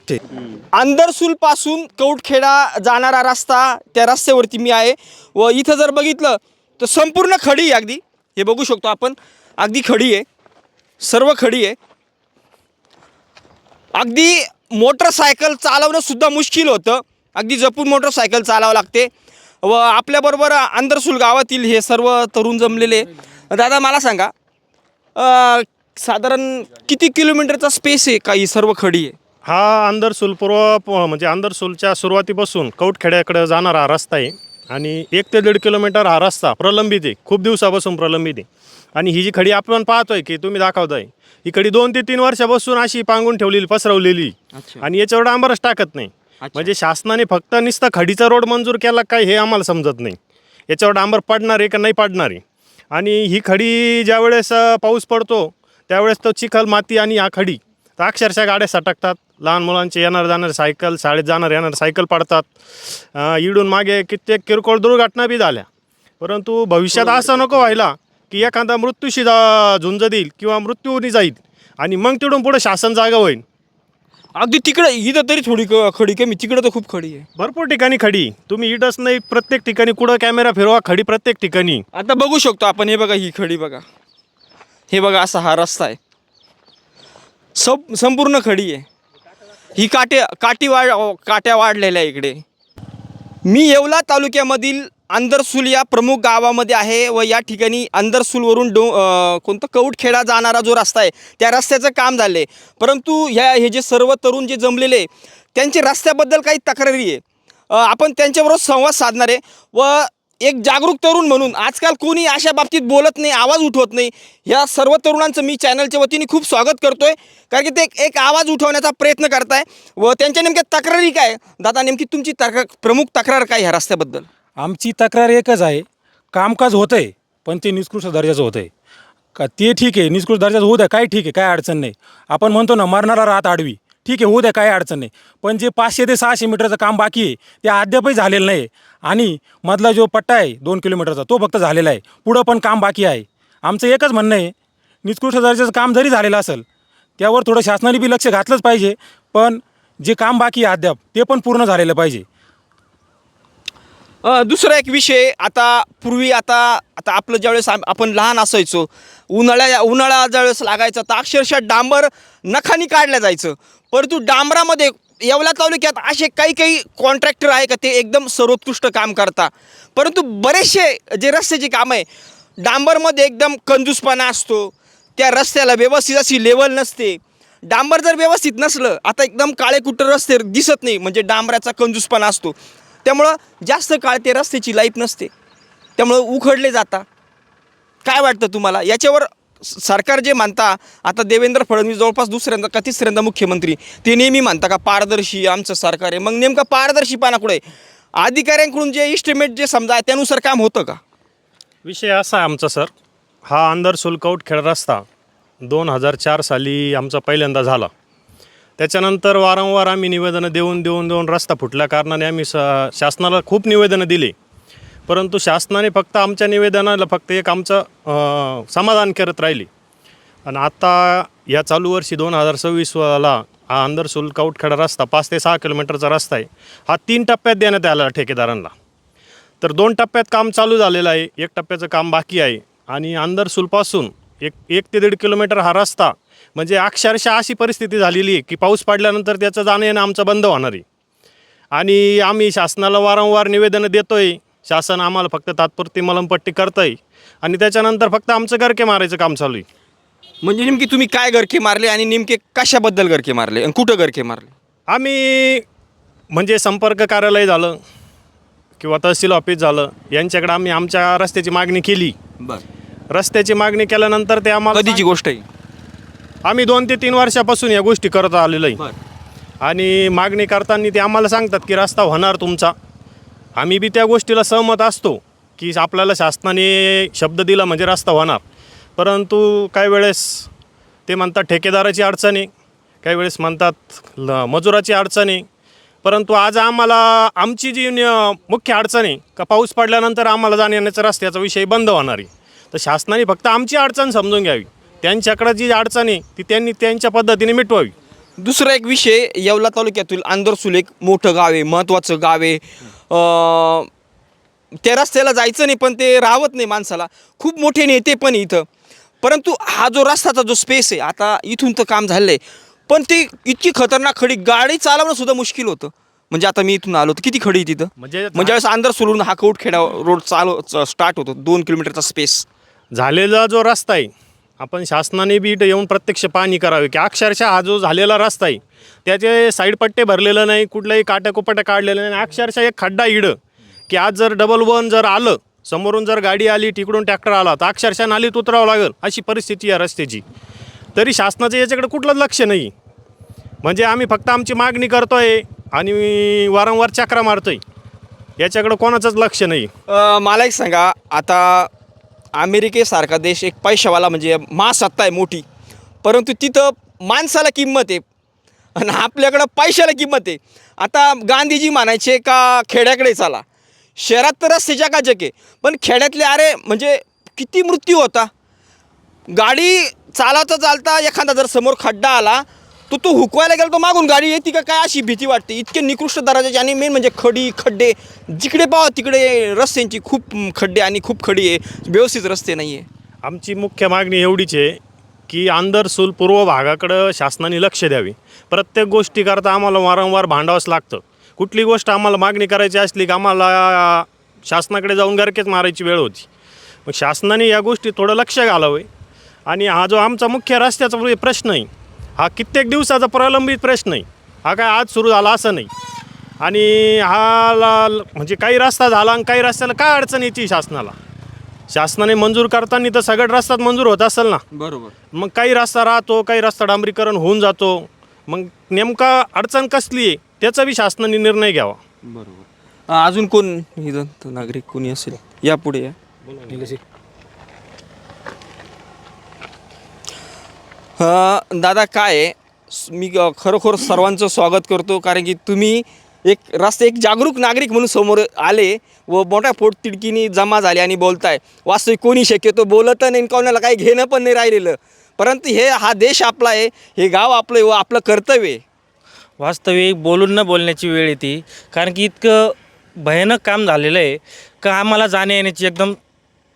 गोष्ट आहे. अंदरसूल पासून कौटखेडा जाणारा रस्ता, त्या रस्त्यावरती मी आहे व इथं जर बघितलं तर संपूर्ण खडी आहे. अगदी हे बघू शकतो आपण, अगदी खडी आहे, सर्व खडी आहे. अगदी मोटरसायकल चालवणं सुद्धा मुश्किल होतं, अगदी जपून मोटरसायकल चालावं लागते. व आपल्याबरोबर अंदरसूल गावातील हे सर्व तरुण जमलेले. दादा मला सांगा, साधारण किती किलोमीटरचा स्पेस आहे का ही सर्व खडी आहे? हा अंदरसूल म्हणजे अंदरसूलच्या सुरुवातीपासून कौटखेड्याकडे जाणारा हा रस्ता आहे आणि 1 ते 1.5 किलोमीटर हा रस्ता प्रलंबित आहे, खूप दिवसापासून प्रलंबित आहे. आणि ही जी खडी आपण पाहतोय की तुम्ही दाखवताय, ही खडी 2 ते 3 वर्षापासून अशी पांगून ठेवलेली, पसरवलेली आणि याच्यावर डांबरच टाकत नाही. म्हणजे शासनाने फक्त नुसता खडीचा रोड मंजूर केला काय हे आम्हाला समजत नाही. याच्यावर डांबर पडणार आहे का नाही पडणार आहे. आणि ही खडी ज्यावेळेस पाऊस पडतो त्यावेळेस तो चिखल माती आणि हा खडी तर अक्षरशः गाड्या सटकतात. लहान मुलांचे येणार जाणार सायकल, शाळेत जाणार येणार सायकल पडतात. इडून मागे कित्येक किरकोळ दुर्घटना बी झाल्या. परंतु भविष्यात असं नको व्हायला की एखादा मृत्यूशी झुंज देईल किंवा मृत्यूनी जाईल आणि मग तिकडून पुढे शासन जागा होईल. अगदी तिकडे इथं तरी थोडी खडी कमी, तिकडे तर खूप खडी आहे. भरपूर ठिकाणी खडी, तुम्ही इडच नाही प्रत्येक ठिकाणी कुठं कॅमेरा फिरवा खडी प्रत्येक ठिकाणी. आता बघू शकतो आपण, हे बघा ही खडी बघा, हे बघा असा हा रस्ता आहे, संपूर्ण खडी आहे. ही काट्या वाढलेल्या आहे इकडे. मी येवला तालुक्यामधील अंदरसूल या प्रमुख गावामध्ये आहे व या ठिकाणी अंदरसूलवरून कोणतं कौटखेडा जाणारा जो रस्ता आहे त्या रस्त्याचं काम झालं आहे. परंतु हे जे सर्व तरुण जे जमलेले त्यांचे रस्त्याबद्दल काही तक्रारी आहे. आपण त्यांच्याबरोबर संवाद साधणार आहे व एक जागरूक तरुण म्हणून आजकाल कोणी अशा बाबतीत बोलत नाही, आवाज उठवत नाही. या सर्व तरुणांचं मी चॅनलच्या वतीने खूप स्वागत करतो आहे, कारण की ते एक आवाज उठवण्याचा प्रयत्न करताय व त्यांच्या नेमक्या तक्रारी काय. दादा नेमकी तुमची प्रमुख तक्रार काय ह्या रस्त्याबद्दल? आमची तक्रार एकच आहे, कामकाज होतं आहे पण ते निकृष्ट दर्जाचं होतं आहे का. ते ठीक आहे, निकृष्ट दर्जाचं होऊ द्या, काय ठीक आहे, काय अडचण नाही. आपण म्हणतो ना मरणारा रात आडवी, ठीक आहे होऊ द्या, काय अडचण नाही. पण जे 500 ते 600 मीटरचं काम बाकी आहे ते अद्यापही झालेलं नाही. आणि मधला जो पट्टा आहे 2 किलोमीटरचा तो फक्त झालेला आहे, पुढं पण काम बाकी आहे. आमचं एकच म्हणणं आहे, निकृष्ट दर्जाचं काम जरी झालेलं असेल त्यावर थोडं शासनाने बी लक्ष घातलंच पाहिजे, पण जे काम बाकी आहे अद्याप ते पण पूर्ण झालेलं पाहिजे. दुसरा एक विषय, पूर्वी आता आपलं ज्यावेळेस आपण लहान असायचो, उन्हाळा ज्यावेळेस लागायचा तर अक्षरशः डांबर नखानी काढलं जायचं. परंतु डांबरामध्ये येवला तालुक्यात असे काही कॉन्ट्रॅक्टर आहे का ते एकदम सर्वोत्कृष्ट काम करता. परंतु बरेचसे जे रस्त्याचे काम आहे डांबरमध्ये एकदम कंजूसपणा असतो, त्या रस्त्याला व्यवस्थित अशी लेवल नसते. डांबर जर व्यवस्थित नसलं, आता एकदम काळे कुट्टर रस्ते दिसत नाही, म्हणजे डांबराचा कंजूसपणा असतो. त्यामुळं जास्त काळ ते रस्त्याची लाईफ नसते, त्यामुळं उखडले जाता. काय वाटतं तुम्हाला याच्यावर? सरकार जे म्हणता, आता देवेंद्र फडणवीस जवळपास दुसऱ्यांदा का तिसऱ्यांदा मुख्यमंत्री, ते नेहमी म्हणता का पारदर्शी आमचं सरकार आहे. मग नेमका पारदर्शीपणा कुठे? अधिकाऱ्यांकडून जे इस्टिमेट जे समजा त्यानुसार काम होतं का? विषय असा आहे आमचा सर, हा अंदरसूल कौटखेडा रस्ता 2004 साली आमचा पहिल्यांदा झाला. त्याच्यानंतर वारंवार आम्ही निवेदनं देऊन रस्ता फुटल्या कारणाने आम्ही शासनाला खूप निवेदनं दिली. परंतु शासनाने फक्त आमच्या निवेदनाला फक्त एक आमचं समाधान करत राहिली. आणि आता या चालू वर्षी 2026ला हा अंदरसूल कौटखेडा रस्ता 5 ते 6 किलोमीटरचा रस्ता आहे, हा 3 टप्प्यात देण्यात आला ठेकेदारांना. तर 2 टप्प्यात काम चालू झालेलं आहे, 1 टप्प्याचं काम बाकी आहे. आणि अंदरसूलपासून 1 ते 1.5 किलोमीटर हा रस्ता म्हणजे अक्षरशः अशी परिस्थिती झालेली आहे की पाऊस पडल्यानंतर त्याचं जाणं येणं आमचं बंद होणार आहे. आणि आम्ही शासनाला वारंवार निवेदनं देतो आहे, शासन आम्हाला फक्त तात्पुरती मलमपट्टी करतं आहे आणि त्याच्यानंतर फक्त आमचं गरके मारायचं काम चालू आहे. म्हणजे नेमकी तुम्ही काय गरके मारले आणि नेमके कशाबद्दल गरके मारले आणि कुठं गरके मारले? आम्ही म्हणजे संपर्क कार्यालय झालं किंवा तहसील ऑफिस झालं यांच्याकडे आम्ही आमच्या रस्त्याची मागणी केली. रस्त्याची मागणी केल्यानंतर ते आम्हाला, कधीची गोष्ट आहे? आम्ही 2 ते 3 वर्षापासून या गोष्टी करत आलेलो आहे. आणि मागणी करताना ते आम्हाला सांगतात की रस्ता होणार तुमचा. आम्ही बी त्या गोष्टीला सहमत असतो की आपल्याला शासनाने शब्द दिला म्हणजे रस्ता होणार. परंतु काही वेळेस ते म्हणतात ठेकेदाराची अडचण आहे, काही वेळेस म्हणतात मजुराची अडचण आहे. परंतु आज आम्हाला आमची जी मुख्य अडचण आहे का पाऊस पडल्यानंतर आम्हाला जाण्याचा रस्त्याचा विषय बंद होणार आहे. तर शासनाने फक्त आमची अडचण समजून घ्यावी, त्यांच्याकडं जी अडचण आहे ती त्यांनी त्यांच्या पद्धतीने मिटवावी. दुसरा एक विषय, येवला तालुक्यातील आंदरसूल एक मोठं गाव आहे, महत्त्वाचं गाव आहे. त्या रस्त्याला जायचं नाही पण ते राहत नाही माणसाला. खूप मोठे नेते पण इथं, परंतु हा जो रस्त्याचा जो स्पेस आहे, आता इथून तर काम झालं आहे, पण ते इतकी खतरनाक खडी, गाडी चालवणं सुद्धा मुश्किल होतं. म्हणजे आता मी इथून आलो तर किती खडी आहे तिथं. म्हणजे ज्यावेळेस आंदरसूलवरून हा कौटखेडा रोड स्टार्ट होतो, 2 किलोमीटरचा स्पेस. झालेला जो रस्ता आहे, आपण शासनाने बी इथं येऊन प्रत्यक्ष पाहणी करावी की अक्षरशः हा जो झालेला रस्ता आहे त्याचे साईड पट्टे भरलेलं नाही, कुठलाही काटाकुपाटा काढलेलं नाही. अक्षरशः एक खड्डा इडं की आज जर डबल वन जर आलं, समोरून जर गाडी आली, तिकडून ट्रॅक्टर आला, तर अक्षरशः नालीत उतरावं लागेल अशी परिस्थिती या रस्त्याची. तरी शासनाचं याच्याकडे कुठलंच लक्ष नाही. म्हणजे आम्ही फक्त आमची मागणी करतोय आणि वारंवार चक्रा मारतोय, याच्याकडे कोणाचंच लक्ष नाही. मला एक सांगा, आता अमेरिकेसारखा देश एक पैशावाला म्हणजे महासत्ता आहे मोठी, परंतु तिथं माणसाला किंमत आहे आणि आपल्याकडं पैशाला किंमत आहे. आता गांधीजी म्हणायचे का खेड्याकडे चाला, शहरात तर रस्ते जगाजग आहे, पण खेड्यातले अरे म्हणजे किती मृत्यू होता. गाडी चालवता चालता एखादा जर समोर खड्डा आला तो हुकवायला गेला, तो मागून गाडी येते का काय अशी भीती वाटते. इतके निकृष्ट दर्जाचे आणि मेन म्हणजे खड्डे, जिकडे पाहा तिकडे रस्त्यांची खूप खड्डे आणि खूप खडी आहे, व्यवस्थित रस्ते नाही आहे. आमची मुख्य मागणी एवढीच आहे की आंदरसूल पूर्व भागाकडं शासनाने लक्ष द्यावे. प्रत्येक गोष्टीकरता आम्हाला वारंवार भांडावंच लागतं. कुठली गोष्ट आम्हाला मागणी करायची असली की आम्हाला शासनाकडे जाऊन गरकेच मारायची वेळ होती. मग शासनाने या गोष्टी थोडं लक्ष घालावे. आणि हा जो आमचा मुख्य रस्त्याचा प्रश्न आहे, हा कित्येक दिवसाचा प्रलंबित प्रश्न आहे. हा काय आज सुरू झाला असं नाही. आणि म्हणजे काही रस्ता झाला आणि काही रस्त्याला काय अडचण येते शासनाला. शासनाने मंजूर करताना तर सगळ्या रस्त्यात मंजूर होत असेल ना, बरोबर. मग काही रस्ता राहतो, काही रस्ता डांबरीकरण होऊन जातो. मग नेमका अडचण कसली आहे त्याचा बी शासनाने निर्णय घ्यावा. बरोबर. अजून कोण इथं नागरिक कोणी असेल, या पुढे या. दादा काय आहे, मी खरोखर सर्वांचं स्वागत करतो, कारण की तुम्ही एक जागरूक नागरिक म्हणून समोर आले व मोठ्या पोटतिडकीने जमा झाले आणि बोलताय. वास्तविक कोणी शक्यतो बोलत नाही, कोणाला काही घेणं पण नाही राहिलेलं, परंतु हा देश आपला आहे, हे गाव आपलं आहे व आपलं कर्तव्य आहे. वास्तविक बोलून न बोलण्याची वेळ येते, कारण की इतकं भयानक काम झालेलं आहे का आम्हाला जाण्या येण्याची एकदम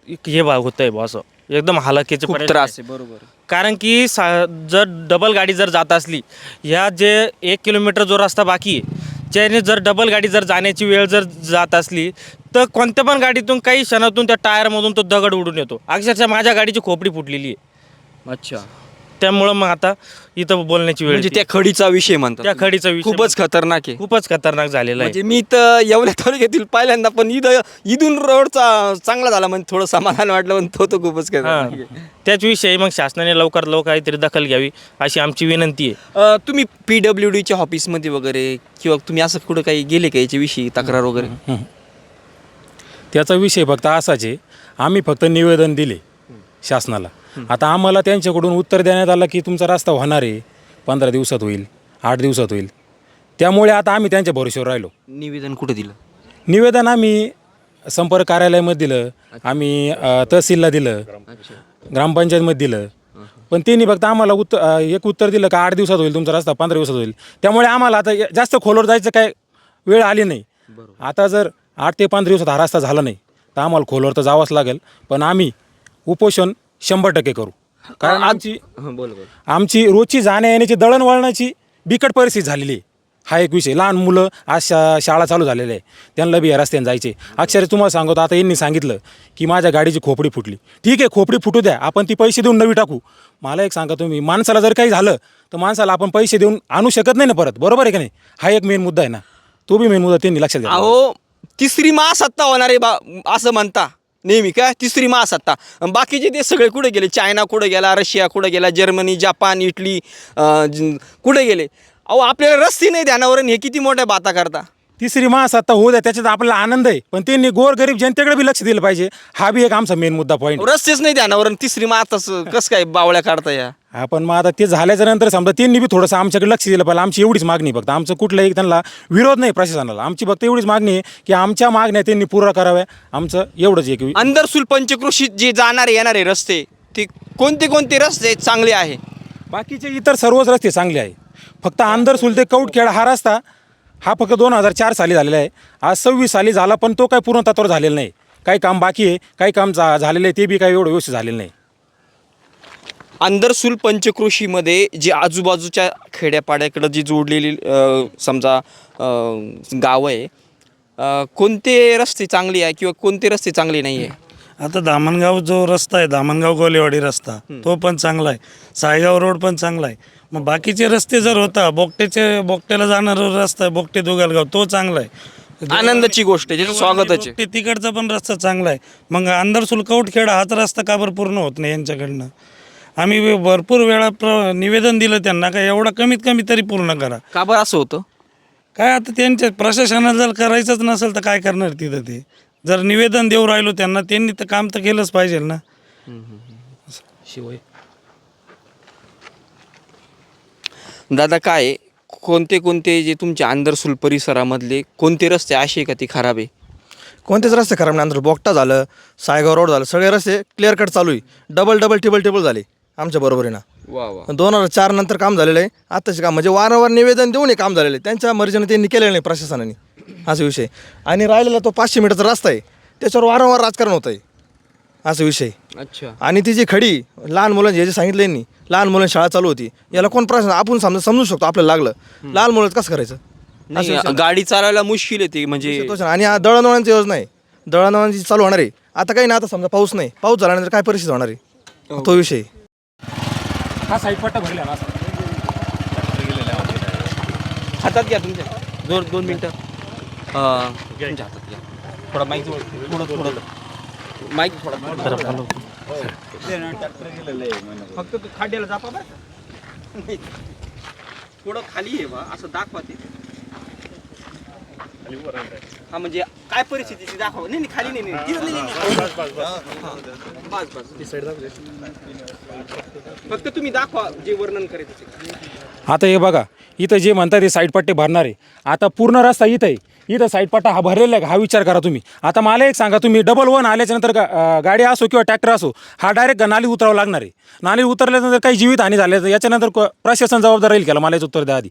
हे भाग होतं आहे बा, असं एकदम हालाकीचे खूप त्रास आहे. बरोबर. कारण की जर डबल गाडी जर जात असली, ह्या जे 1 किलोमीटर जो रस्ता बाकी आहे ज्याने जर डबल गाडी जर जाण्याची वेळ जर जात असली तर कोणत्या पण गाडीतून काही क्षणातून त्या टायरमधून तो दगड उडून येतो. अक्षरशः माझ्या गाडीची खोपडी फुटलेली आहे. अच्छा. त्यामुळं मग आता इथं बोलण्याची वेळ म्हणजे येते. त्या खडीचा विषय म्हणतात. त्या खडीचा विषय खूपच खतरनाक आहे. खूपच खतरनाक झालेला आहे. म्हणजे मी तर येवल्या तालुक्यातील पहिल्यांदा, पण इथून रोडचा चांगला झाला म्हणजे थोडं समाधान वाटलं, पण तो खूपच खतरनाक आहे. त्याच विषयी मग शासनाने लवकर काहीतरी दखल घ्यावी अशी आमची विनंती आहे. तुम्ही PWDच्या ऑफिसमध्ये वगैरे किंवा तुम्ही असं कुठं काही गेले का याच्याविषयी तक्रार वगैरे? त्याचा विषय फक्त असाच आहे, आम्ही फक्त निवेदन दिले शासनाला. आता आम्हाला त्यांच्याकडून उत्तर देण्यात आलं की तुमचा रस्ता होणार आहे, 15 दिवसात होईल, 8 दिवसात होईल. त्यामुळे आता आम्ही त्यांच्या भरोश्यावर राहिलो. निवेदन कुठे दिलं? निवेदन आम्ही संपर्क कार्यालयामध्ये दिलं, आम्ही तहसीलला दिलं, ग्रामपंचायतमध्ये दिलं, पण त्यांनी फक्त आम्हाला एक उत्तर दिलं का 8 दिवसात होईल तुमचा रस्ता, 15 दिवसात होईल. त्यामुळे आम्हाला आता जास्त खोलवर जायचं काय वेळ आली नाही. आता जर 8 ते 15 दिवसात हा रस्ता झाला नाही तर आम्हाला खोलवर तर जावंच लागेल. पण आम्ही उपोषण 100% करू, कारण आमची रोजची जाण्या येण्याची दळणवळणाची बिकट परिस्थिती झालेली आहे. हा एक विषय. लहान मुलं आज शाळा चालू झालेल्या आहे, त्यांना बी या रस्त्याने जायचे. अक्षरशः तुम्हाला सांगतो, आता यांनी सांगितलं की माझ्या गाडीची खोपडी फुटली. ठीक आहे, खोपडी फुटू द्या, आपण ती पैसे देऊन नवी टाकू. मला एक सांगा तुम्ही, माणसाला जर काही झालं तर माणसाला आपण पैसे देऊन आणू शकत नाही ना परत, बरोबर आहे का नाही? हा एक मेन मुद्दा आहे ना, तो बी मेन मुद्दा त्यांनी लक्षात घ्या. अहो, तिसरी महासत्ता होणार आहे असं म्हणता नेहमी, काय तिसरी महासत्ता. बाकीचे देश सगळे कुठे गेले? चायना कुठे गेला, रशिया कुठे गेला, जर्मनी, जपान, इटली कुठे गेले? अहो, आपल्याला रस्ते नाही ध्यानावर, हे किती मोठ्या बाता करता. तिसरी महासत्ता होऊ द्या, त्याच्यात आपल्याला आनंद आहे, पण त्यांनी गोरगरीब जनतेकडे बी लक्ष दिलं पाहिजे. हा बी एक आमचा मेन मुद्दा पॉईंट. रस्तेच नाही ध्यानावर, तिसरी महासत्ता कसं काय बावळ्या काढता या? आपण मग आता ते झाल्याच्या नंतर समजा त्यांनी बी थोडंसं आमच्याकडे लक्ष दिलं पाहिजे. आमची एवढीच मागणी फक्त, आमचं कुठलाही त्यांना विरोध नाही प्रशासनाला, आमची फक्त एवढीच मागणी आहे की आमच्या मागण्या त्यांनी पूर्ण कराव्या. आमचं एवढंच एक. आंदरसूल पंचक्रोशीत जे जाणारे येणारे रस्ते, ते कोणते रस्ते चांगले आहे? बाकीचे इतर सर्वच रस्ते चांगले आहे. फक्त आंदर सुलते कौटखेड हा रस्ता हा फक्त 2004 साली झालेला आहे. आज 26 साली झाला, पण तो काही पूर्ण तत्वावर झालेला नाही. काही काम बाकी आहे, काही काम झालेलं आहे, ते बी काही एवढं व्यवस्थित झालेलं नाही. आंदरसूल पंचक्रोशीमध्ये जे आजूबाजूच्या खेड्यापाड्याकडं जी जोडलेली समजा गावं आहे, कोणते रस्ते चांगले आहे किंवा कोणते रस्ते चांगले नाही आहे? आता धामणगाव जो रस्ता आहे, धामणगाव गोलेवाडी रस्ता, तो पण चांगला आहे. सायगाव रोड पण चांगला आहे. मग बाकीचे रस्ते जर होता, बोगट्याला जाणारा रस्ता आहे, बोगटे दुगालगाव, तो चांगला आहे. आनंदाची गोष्ट आहे, ज्याचं स्वागताचे. बोगटे तिकडचा पण रस्ता चांगला आहे. मग आंदरसूल कौटखेड हाच रस्ता का बरं पूर्ण होत नाही यांच्याकडनं? आम्ही भरपूर वेळा निवेदन दिलं त्यांना, का एवढं कमीत कमी तरी पूर्ण करा. का बरं असं होतं? काय आता त्यांच्या प्रशासनाला जर करायचंच नसेल तर काय करणार तिथं? ते जर निवेदन देऊ राहिलो त्यांना, त्यांनी तर काम तर केलंच पाहिजे ना. शिवाय दादा, काय कोणते जे तुमच्या आंदरसूल परिसरामधले कोणते रस्ते असे आहे का ते खराब आहे? कोणतेच रस्ते खराब नाही. नंतर बोगटा झालं, सायगाव रोड झालं, सगळे रस्ते क्लिअर कट चालू आहे. डबल टिबल झाले आमच्या बरोबरीनं. वा वा. 2004 नंतर काम झालेलं आहे. आताचे काम म्हणजे वारंवार निवेदन देऊनही काम झालेलं आहे. त्यांच्या मर्जीनं त्यांनी केलेलं नाही प्रशासनाने, असा विषय. आणि राहिलेला तो 500 मीटरचा रस्ता आहे, त्याच्यावर वारंवार राजकारण होतं आहे, असा विषय. अच्छा. आणि ती जी खडी लहान मुलांची, हे जे सांगितलं यांनी, लहान मुलांची शाळा चालू होती, याला कोण प्रश्न आपण समजू शकतो, आपल्याला लागलं, लहान मुलांचं कसं करायचं? नाही, गाडी चालवायला मुश्किल येते म्हणजे. आणि दळणवळणाची योजना आहे, दळणवळणाची चालू होणार आहे. आता काही ना, आता समजा पाऊस नाही, पाऊस झाल्यानंतर काय परिस्थिती होणार आहे, तो विषय. हा साईड पट्टा भरलेला असा. हातात घ्या तुमच्या, 2 मिनटं. तुमच्या हातात घ्या. थोडा माईक थोडं माईक थोडा. फक्त तू खाड्याला जा बरं का. थोडं खाली आहे बा, असं दाखवा ते. हा म्हणजे काय परिस्थिती ती दाखवा. नाही खाली नाही. बस. फक्त तुम्ही दाखवा जे वर्णन करायचं. आता हे बघा, इथं जे म्हणतात ते साईड पट्टे भरणार आहे. आता पूर्ण रस्ता इथं आहे, इथं साईड पट्टा हा भरलेला आहे. हा विचार करा तुम्ही. आता मला एक सांगा, तुम्ही डबल वन आल्याच्या नंतर गाडी असो किंवा ट्रॅक्टर असो, हा डायरेक्ट नाली उतरावं लागणार आहे. नाली उतरल्यानंतर काही जीवितहानी झाली तर याच्यानंतर प्रशासन जबाबदार राहील केला? मला याचं उत्तर द्या आधी.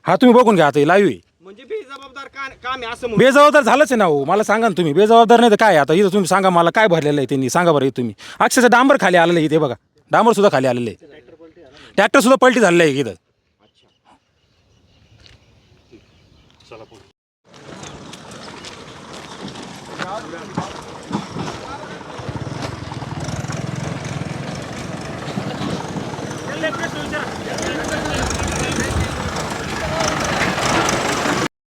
हा तुम्ही बघून घ्या, आता लाईव्ह आहे. म्हणजे बेजबाबदार काम आहे असं बेजबाबदार झालंच आहे ना हो. मला सांगा ना तुम्ही, बेजबाबदार नाही तर काय? आता इथं तुम्ही सांगा मला काय भरलेलं आहे त्यांनी, सांगा बरं. तुम्ही अक्षरशः डांबर खाली आलेलं आहे इथे बघा, डांबर सुद्धा खाली आलेलं आहे, ट्रॅक्टर सुद्धा पलटी झालेलं आहे इथं.